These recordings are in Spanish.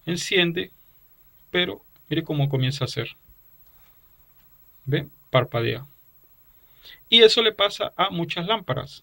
enciende, pero mire cómo comienza a hacer. ¿Ven? Parpadea. Y eso le pasa a muchas lámparas.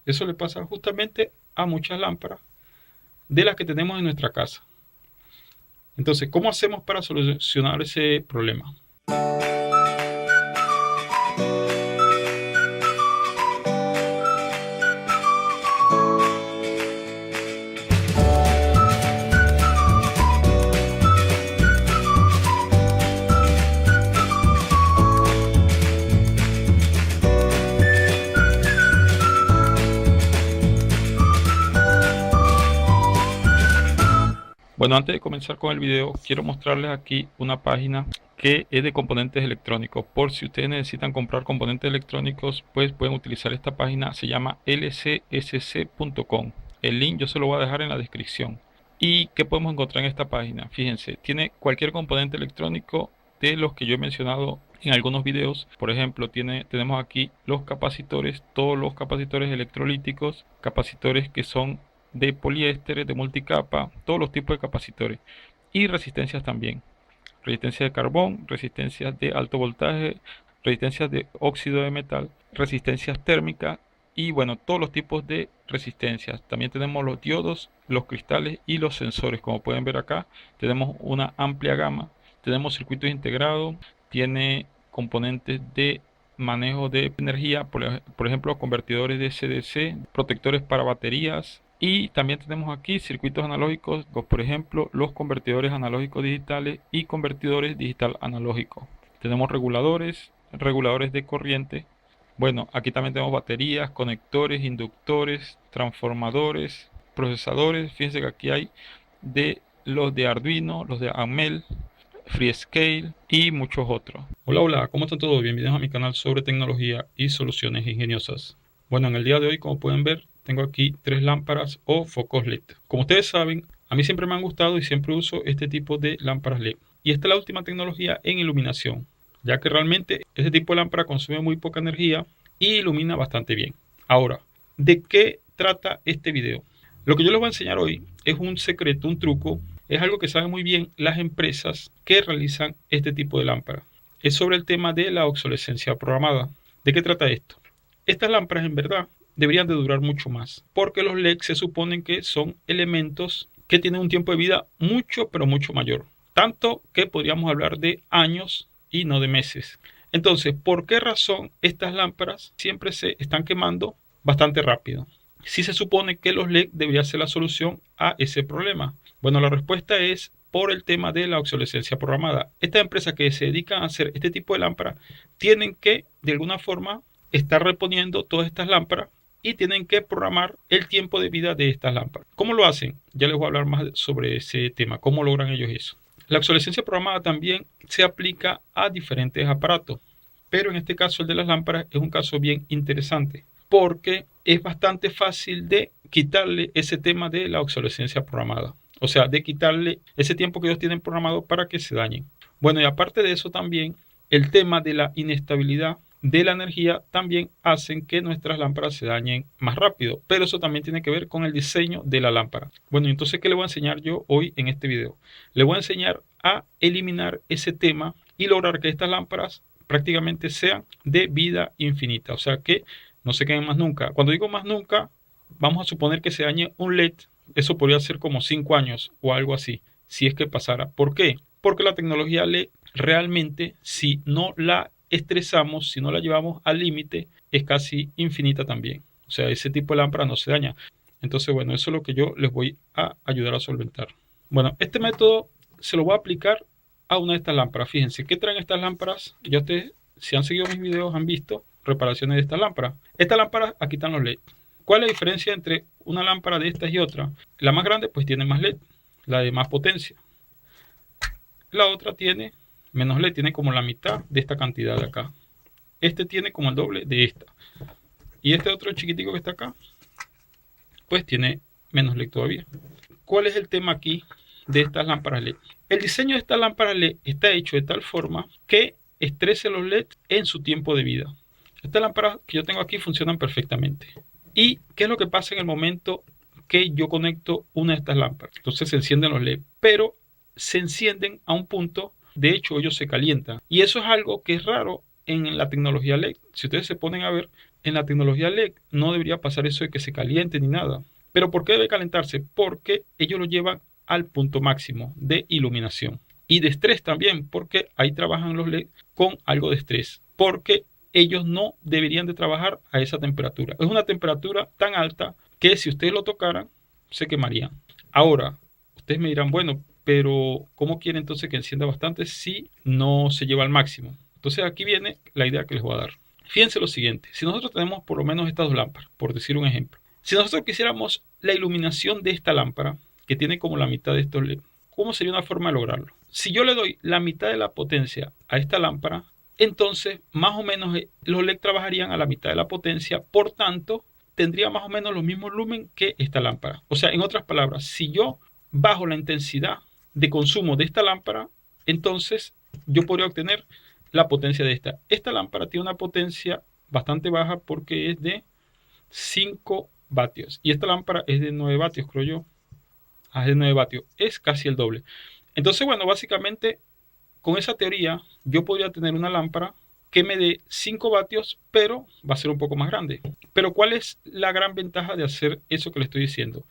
Eso le pasa justamente a muchas lámparas de las que tenemos en nuestra casa. Entonces, ¿cómo hacemos para solucionar ese problema? Bueno, antes de comenzar con el video, quiero mostrarles aquí una página que es de componentes electrónicos. Por si ustedes necesitan comprar componentes electrónicos, pues pueden utilizar esta página. Se llama lcsc.com. El link yo se lo voy a dejar en la descripción. ¿Y qué podemos encontrar en esta página? Fíjense, tiene cualquier componente electrónico de los que yo he mencionado en algunos videos. Por ejemplo, tenemos aquí los capacitores, todos los capacitores electrolíticos, capacitores que son de poliéster, de multicapa, todos los tipos de capacitores y resistencias también. Resistencia de carbón, resistencias de alto voltaje, resistencias de óxido de metal, resistencias térmicas y bueno, todos los tipos de resistencias. También tenemos los diodos, los cristales y los sensores. Como pueden ver acá, tenemos una amplia gama. Tenemos circuitos integrados, tiene componentes de manejo de energía, por ejemplo, convertidores de DC-DC, protectores para baterías. Y también tenemos aquí circuitos analógicos, por ejemplo, los convertidores analógicos digitales y convertidores digital analógicos. Tenemos reguladores de corriente. Bueno, aquí también tenemos baterías, conectores, inductores, transformadores, procesadores. Fíjense que aquí hay de los de Arduino, los de AMEL, Freescale y muchos otros. Hola, hola, ¿cómo están todos? Bienvenidos a mi canal sobre tecnología y soluciones ingeniosas. Bueno, en el día de hoy, como pueden ver, tengo aquí 3 lámparas o focos LED. Como ustedes saben, a mí siempre me han gustado y siempre uso este tipo de lámparas LED. Y esta es la última tecnología en iluminación, ya que realmente este tipo de lámpara consume muy poca energía y ilumina bastante bien. Ahora, ¿de qué trata este video? Lo que yo les voy a enseñar hoy es un secreto, un truco, es algo que saben muy bien las empresas que realizan este tipo de lámparas. Es sobre el tema de la obsolescencia programada. ¿De qué trata esto? Estas lámparas en verdad deberían de durar mucho más, porque los LED se suponen que son elementos que tienen un tiempo de vida mucho, pero mucho mayor. Tanto que podríamos hablar de años y no de meses. Entonces, ¿por qué razón estas lámparas siempre se están quemando bastante rápido? Si se supone que los LED deberían ser la solución a ese problema. Bueno, la respuesta es por el tema de la obsolescencia programada. Estas empresas que se dedican a hacer este tipo de lámparas tienen que, de alguna forma, estar reponiendo todas estas lámparas y tienen que programar el tiempo de vida de estas lámparas. ¿Cómo lo hacen? Ya les voy a hablar más sobre ese tema, cómo logran ellos eso. La obsolescencia programada también se aplica a diferentes aparatos, pero en este caso el de las lámparas es un caso bien interesante, porque es bastante fácil de quitarle ese tema de la obsolescencia programada. O sea, de quitarle ese tiempo que ellos tienen programado para que se dañen. Bueno, y aparte de eso también, el tema de la inestabilidad de la energía también hacen que nuestras lámparas se dañen más rápido, pero eso también tiene que ver con el diseño de la lámpara. Bueno, entonces, ¿qué le voy a enseñar yo hoy en este video? Le voy a enseñar a eliminar ese tema y lograr que estas lámparas prácticamente sean de vida infinita, o sea que no se queden más nunca. Cuando digo más nunca, vamos a suponer que se dañe un LED, eso podría ser como 5 años o algo así, si es que pasara. ¿Por qué? Porque la tecnología LED realmente, si no la estresamos, si no la llevamos al límite, es casi infinita también. O sea, ese tipo de lámpara no se daña. Entonces, bueno, eso es lo que yo les voy a ayudar a solventar. Bueno, este método se lo voy a aplicar a una de estas lámparas. Fíjense, ¿qué traen estas lámparas? Ya ustedes, si han seguido mis videos, han visto reparaciones de estas lámparas. Estas lámparas, aquí están los LED. ¿Cuál es la diferencia entre una lámpara de estas y otra? La más grande, pues tiene más LED, la de más potencia. La otra tiene menos LED, tiene como la mitad de esta cantidad de acá. Este tiene como el doble de esta. Y este otro chiquitico que está acá, pues tiene menos LED todavía. ¿Cuál es el tema aquí de estas lámparas LED? El diseño de estas lámparas LED está hecho de tal forma que estrese los LED en su tiempo de vida. Estas lámparas que yo tengo aquí funcionan perfectamente. ¿Y qué es lo que pasa en el momento que yo conecto una de estas lámparas? Entonces se encienden los LED, pero se encienden a un punto, de hecho ellos se calientan. Y eso es algo que es raro en la tecnología LED. Si ustedes se ponen a ver, en la tecnología LED no debería pasar eso de que se caliente ni nada. ¿Pero por qué debe calentarse? Porque ellos lo llevan al punto máximo de iluminación. Y de estrés también, porque ahí trabajan los LED con algo de estrés. Porque ellos no deberían de trabajar a esa temperatura. Es una temperatura tan alta que si ustedes lo tocaran, se quemarían. Ahora, ustedes me dirán, bueno, pero ¿cómo quiere entonces que encienda bastante si no se lleva al máximo? Entonces aquí viene la idea que les voy a dar. Fíjense lo siguiente, si nosotros tenemos por lo menos estas dos lámparas, por decir un ejemplo, si nosotros quisiéramos la iluminación de esta lámpara, que tiene como la mitad de estos LED, ¿cómo sería una forma de lograrlo? Si yo le doy la mitad de la potencia a esta lámpara, entonces más o menos los LED trabajarían a la mitad de la potencia, por tanto, tendría más o menos los mismos lumen que esta lámpara. O sea, en otras palabras, si yo bajo la intensidad de consumo de esta lámpara, entonces yo podría obtener la potencia de esta. Esta lámpara tiene una potencia bastante baja porque es de 5 vatios y esta lámpara es de 9 vatios, creo yo. Es de 9 vatios, es casi el doble. Entonces, bueno, básicamente con esa teoría yo podría tener una lámpara que me dé 5 vatios, pero va a ser un poco más grande. Pero ¿cuál es la gran ventaja de hacer eso que le estoy diciendo?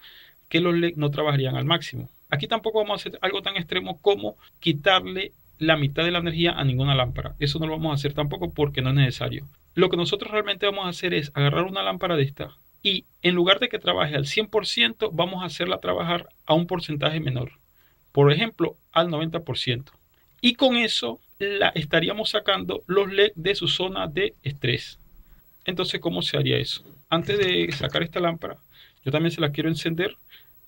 Que los LED no trabajarían al máximo. Aquí tampoco vamos a hacer algo tan extremo como quitarle la mitad de la energía a ninguna lámpara. Eso no lo vamos a hacer tampoco porque no es necesario. Lo que nosotros realmente vamos a hacer es agarrar una lámpara de esta y en lugar de que trabaje al 100%, vamos a hacerla trabajar a un porcentaje menor. Por ejemplo, al 90%. Y con eso la estaríamos sacando los LED de su zona de estrés. Entonces, ¿cómo se haría eso? Antes de sacar esta lámpara, yo también se la quiero encender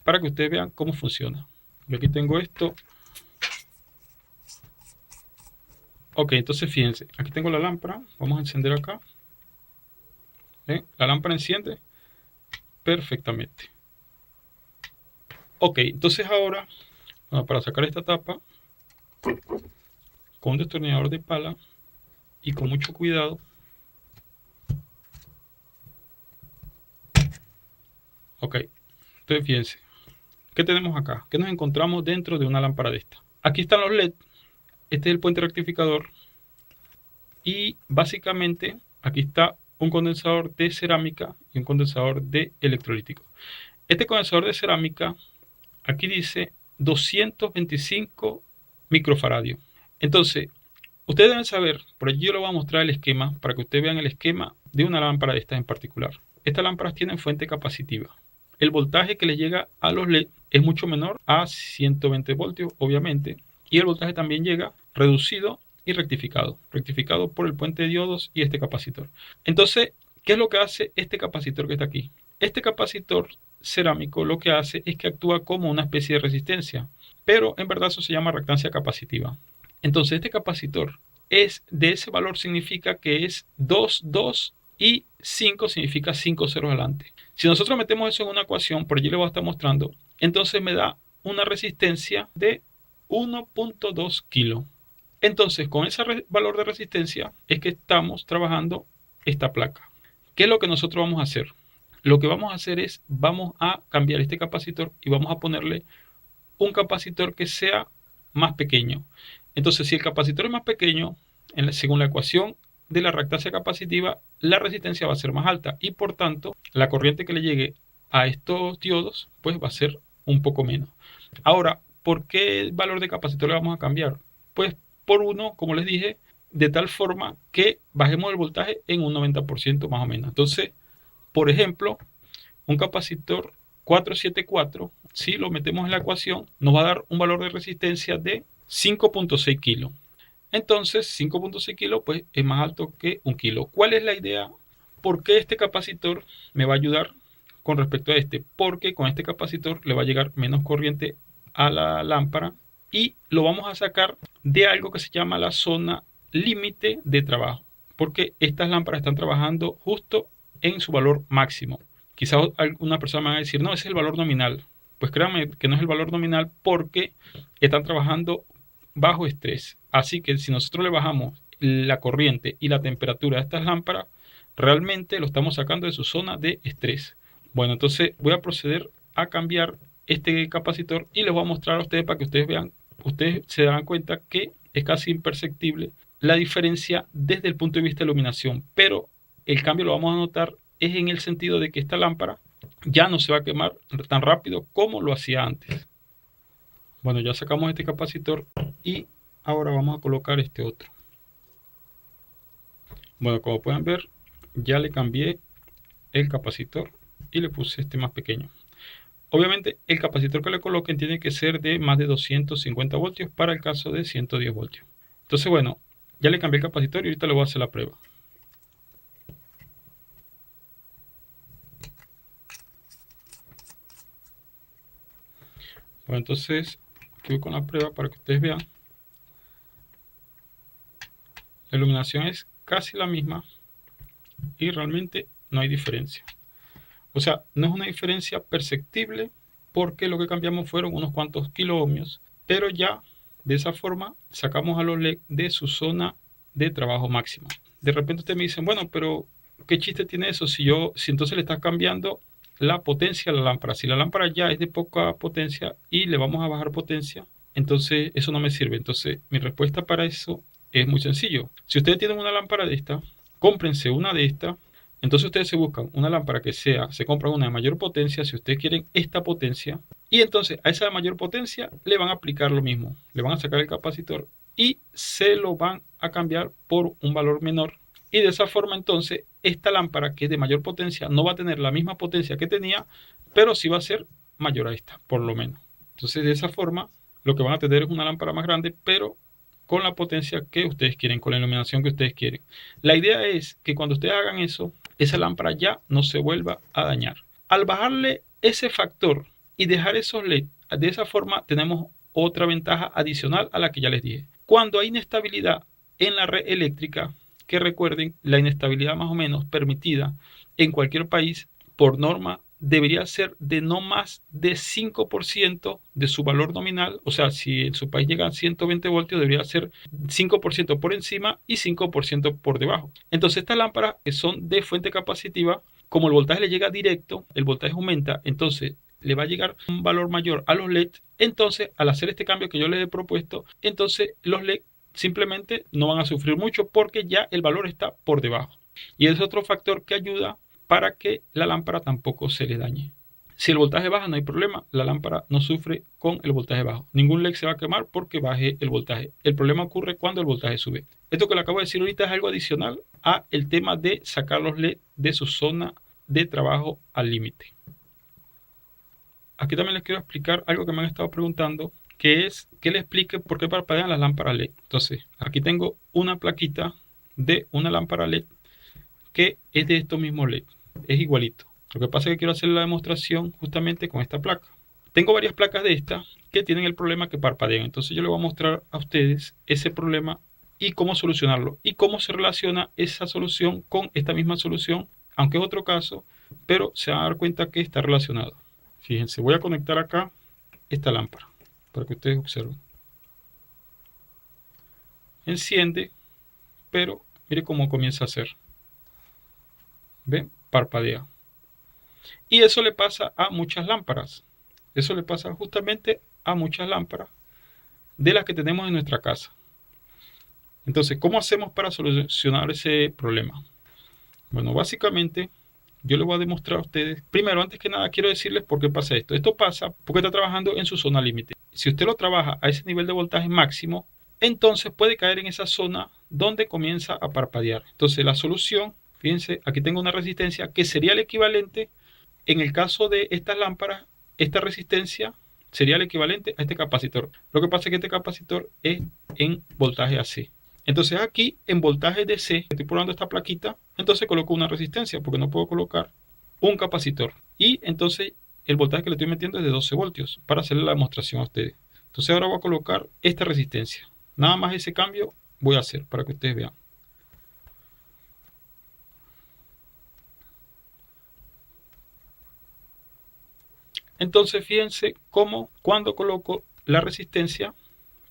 para que ustedes vean cómo funciona. Yo aquí tengo esto. Ok, entonces fíjense, aquí tengo la lámpara. Vamos a encender acá. ¿Ven? La lámpara enciende perfectamente. Ok, entonces ahora, bueno, para sacar esta tapa, con un destornillador de pala y con mucho cuidado, ok, entonces fíjense, ¿qué tenemos acá? ¿Qué nos encontramos dentro de una lámpara de esta? Aquí están los LED, este es el puente rectificador y básicamente aquí está un condensador de cerámica y un condensador de electrolítico. Este condensador de cerámica, aquí dice 225 microfaradios. Entonces, ustedes deben saber, por allí yo les voy a mostrar el esquema para que ustedes vean el esquema de una lámpara de estas en particular. Estas lámparas tienen fuente capacitiva. El voltaje que les llega a los LED es mucho menor a 120 voltios, obviamente, y el voltaje también llega reducido y rectificado por el puente de diodos y este capacitor. Entonces, ¿qué es lo que hace este capacitor que está aquí? Este capacitor cerámico lo que hace es que actúa como una especie de resistencia, pero en verdad eso se llama reactancia capacitiva. Entonces este capacitor es de ese valor, significa que es 2, 2 y 5 significa 5 ceros adelante. Si nosotros metemos eso en una ecuación, por allí le voy a estar mostrando, entonces me da una resistencia de 1.2 kilos. Entonces con ese valor de resistencia es que estamos trabajando esta placa. ¿Qué es lo que nosotros vamos a hacer? Lo que vamos a hacer es, vamos a cambiar este capacitor y vamos a ponerle un capacitor que sea más pequeño. Entonces, si el capacitor es más pequeño, según la ecuación de la reactancia capacitiva, la resistencia va a ser más alta y por tanto, la corriente que le llegue a estos diodos, pues va a ser un poco menos. Ahora, ¿por qué el valor de capacitor le vamos a cambiar? Pues por uno, como les dije, de tal forma que bajemos el voltaje en un 90% más o menos. Entonces, por ejemplo, un capacitor 474, si lo metemos en la ecuación, nos va a dar un valor de resistencia de 5.6 kilos. Entonces, 5.6 kilos pues, es más alto que 1 kilo. ¿Cuál es la idea? ¿Por qué este capacitor me va a ayudar con respecto a este? Porque con este capacitor le va a llegar menos corriente a la lámpara y lo vamos a sacar de algo que se llama la zona límite de trabajo. Porque estas lámparas están trabajando justo en su valor máximo. Quizás alguna persona me va a decir, no, ese es el valor nominal. Pues créanme que no es el valor nominal porque están trabajando bajo estrés. Así que si nosotros le bajamos la corriente y la temperatura a estas lámparas, realmente lo estamos sacando de su zona de estrés. Bueno, entonces voy a proceder a cambiar este capacitor y les voy a mostrar a ustedes para que ustedes vean ustedes se darán cuenta que es casi imperceptible la diferencia desde el punto de vista de iluminación, pero el cambio lo vamos a notar es en el sentido de que esta lámpara ya no se va a quemar tan rápido como lo hacía antes. Bueno, ya sacamos este capacitor y ahora vamos a colocar este otro. Bueno, como pueden ver, ya le cambié el capacitor y le puse este más pequeño. Obviamente el capacitor que le coloquen tiene que ser de más de 250 voltios para el caso de 110 voltios. Entonces bueno, ya le cambié el capacitor y ahorita le voy a hacer la prueba. Bueno, entonces aquí voy con la prueba para que ustedes vean. La iluminación es casi la misma y realmente no hay diferencia. O sea, no es una diferencia perceptible porque lo que cambiamos fueron unos cuantos kiloohmios, pero ya de esa forma sacamos a los LED de su zona de trabajo máxima. De repente ustedes me dicen, bueno, pero ¿qué chiste tiene eso si entonces le estás cambiando la potencia a la lámpara? Si la lámpara ya es de poca potencia y le vamos a bajar potencia, entonces eso no me sirve. Entonces mi respuesta para eso es muy sencillo. Si ustedes tienen una lámpara de esta, cómprense una de estas. Entonces ustedes se buscan una lámpara que se compran una de mayor potencia, si ustedes quieren esta potencia, y entonces a esa de mayor potencia le van a aplicar lo mismo, le van a sacar el capacitor y se lo van a cambiar por un valor menor. Y de esa forma entonces esta lámpara que es de mayor potencia no va a tener la misma potencia que tenía, pero sí va a ser mayor a esta, por lo menos. Entonces de esa forma lo que van a tener es una lámpara más grande, pero con la potencia que ustedes quieren, con la iluminación que ustedes quieren. La idea es que cuando ustedes hagan eso, esa lámpara ya no se vuelva a dañar. Al bajarle ese factor y dejar esos LED, de esa forma tenemos otra ventaja adicional a la que ya les dije. Cuando hay inestabilidad en la red eléctrica, que recuerden, la inestabilidad más o menos permitida en cualquier país por norma debería ser de no más de 5% de su valor nominal. O sea, si en su país llegan 120 voltios, debería ser 5% por encima y 5% por debajo. Entonces estas lámparas que son de fuente capacitiva, como el voltaje le llega directo, el voltaje aumenta, entonces le va a llegar un valor mayor a los LED. Entonces, al hacer este cambio que yo les he propuesto, entonces los LED simplemente no van a sufrir mucho porque ya el valor está por debajo. Y es otro factor que ayuda para que la lámpara tampoco se le dañe. Si el voltaje baja no hay problema, la lámpara no sufre con el voltaje bajo. Ningún LED se va a quemar porque baje el voltaje. El problema ocurre cuando el voltaje sube. Esto que le acabo de decir ahorita es algo adicional a el tema de sacar los LED de su zona de trabajo al límite. Aquí también les quiero explicar algo que me han estado preguntando, que es que les explique por qué parpadean las lámparas LED. Entonces, aquí tengo una plaquita de una lámpara LED que es de estos mismos LED. Es igualito. Lo que pasa es que quiero hacer la demostración justamente con esta placa. Tengo varias placas de estas que tienen el problema que parpadean. Entonces yo les voy a mostrar a ustedes ese problema y cómo solucionarlo. Y cómo se relaciona esa solución con esta misma solución, aunque es otro caso, pero se van a dar cuenta que está relacionado. Fíjense, voy a conectar acá esta lámpara para que ustedes observen. Enciende, pero mire cómo comienza a hacer. ¿Ven? Parpadea. Y eso le pasa a muchas lámparas. Eso le pasa justamente a muchas lámparas de las que tenemos en nuestra casa. Entonces, ¿cómo hacemos para solucionar ese problema? Bueno, básicamente yo les voy a demostrar a ustedes. Primero, antes que nada, quiero decirles por qué pasa esto. Esto pasa porque está trabajando en su zona límite. Si usted lo trabaja a ese nivel de voltaje máximo, entonces puede caer en esa zona donde comienza a parpadear. Entonces, la solución, fíjense, aquí tengo una resistencia que sería el equivalente. En el caso de estas lámparas, esta resistencia sería el equivalente a este capacitor. Lo que pasa es que este capacitor es en voltaje AC. Entonces aquí en voltaje DC, estoy probando esta plaquita, entonces coloco una resistencia porque no puedo colocar un capacitor. Y entonces el voltaje que le estoy metiendo es de 12 voltios para hacerle la demostración a ustedes. Entonces ahora voy a colocar esta resistencia. Nada más ese cambio voy a hacer para que ustedes vean. Entonces fíjense cómo cuando coloco la resistencia,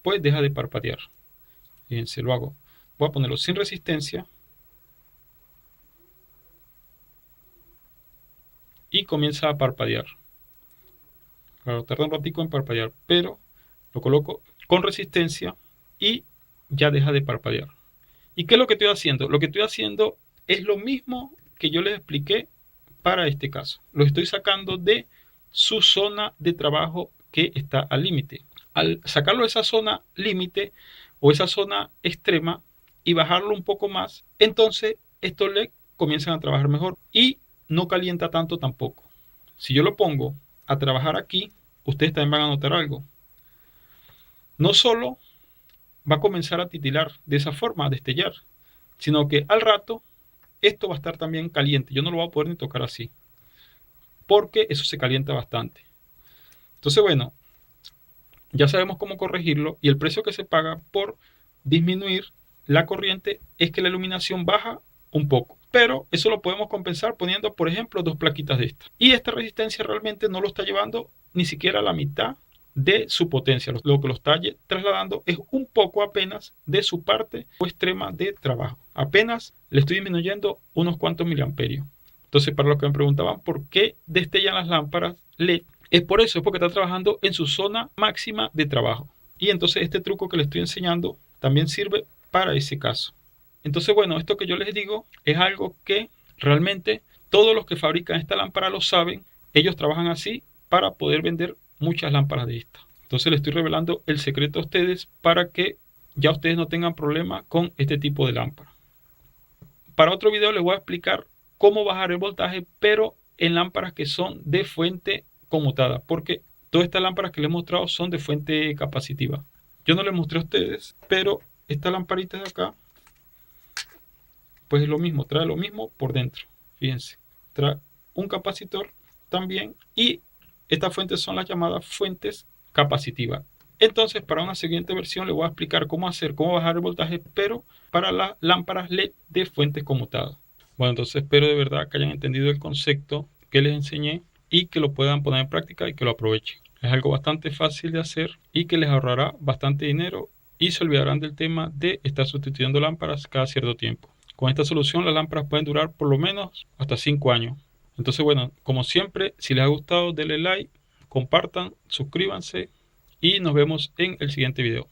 pues deja de parpadear. Fíjense, lo hago. Voy a ponerlo sin resistencia. Y comienza a parpadear. Claro, tarda un ratico en parpadear, pero lo coloco con resistencia y ya deja de parpadear. ¿Y qué es lo que estoy haciendo? Lo que estoy haciendo es lo mismo que yo les expliqué para este caso. Lo estoy sacando de su zona de trabajo que está al límite. Al sacarlo de esa zona límite o esa zona extrema y bajarlo un poco más, entonces estos LED comienzan a trabajar mejor y no calienta tanto tampoco. Si yo lo pongo a trabajar aquí, ustedes también van a notar algo. No solo va a comenzar a titilar de esa forma, a destellar, sino que al rato esto va a estar también caliente. Yo no lo voy a poder ni tocar así, porque eso se calienta bastante. Entonces, bueno, ya sabemos cómo corregirlo y el precio que se paga por disminuir la corriente es que la iluminación baja un poco. Pero eso lo podemos compensar poniendo, por ejemplo, dos plaquitas de estas. Y esta resistencia realmente no lo está llevando ni siquiera a la mitad de su potencia. Lo que lo está trasladando es un poco apenas de su parte extrema de trabajo. Apenas le estoy disminuyendo unos cuantos miliamperios. Entonces, para los que me preguntaban por qué destellan las lámparas LED, es por eso, es porque está trabajando en su zona máxima de trabajo. Y entonces este truco que les estoy enseñando también sirve para ese caso. Entonces, bueno, esto que yo les digo es algo que realmente todos los que fabrican esta lámpara lo saben. Ellos trabajan así para poder vender muchas lámparas de esta. Entonces les estoy revelando el secreto a ustedes para que ya ustedes no tengan problema con este tipo de lámpara. Para otro video les voy a explicar cómo bajar el voltaje, pero en lámparas que son de fuente conmutada, porque todas estas lámparas que les he mostrado son de fuente capacitiva. Yo no les mostré a ustedes, pero esta lamparita de acá, pues es lo mismo, trae lo mismo por dentro. Fíjense, trae un capacitor también y estas fuentes son las llamadas fuentes capacitivas. Entonces, para una siguiente versión les voy a explicar cómo bajar el voltaje, pero para las lámparas LED de fuentes conmutadas. Bueno, entonces espero de verdad que hayan entendido el concepto que les enseñé y que lo puedan poner en práctica y que lo aprovechen. Es algo bastante fácil de hacer y que les ahorrará bastante dinero y se olvidarán del tema de estar sustituyendo lámparas cada cierto tiempo. Con esta solución las lámparas pueden durar por lo menos hasta 5 años. Entonces, bueno, como siempre, si les ha gustado denle like, compartan, suscríbanse y nos vemos en el siguiente video.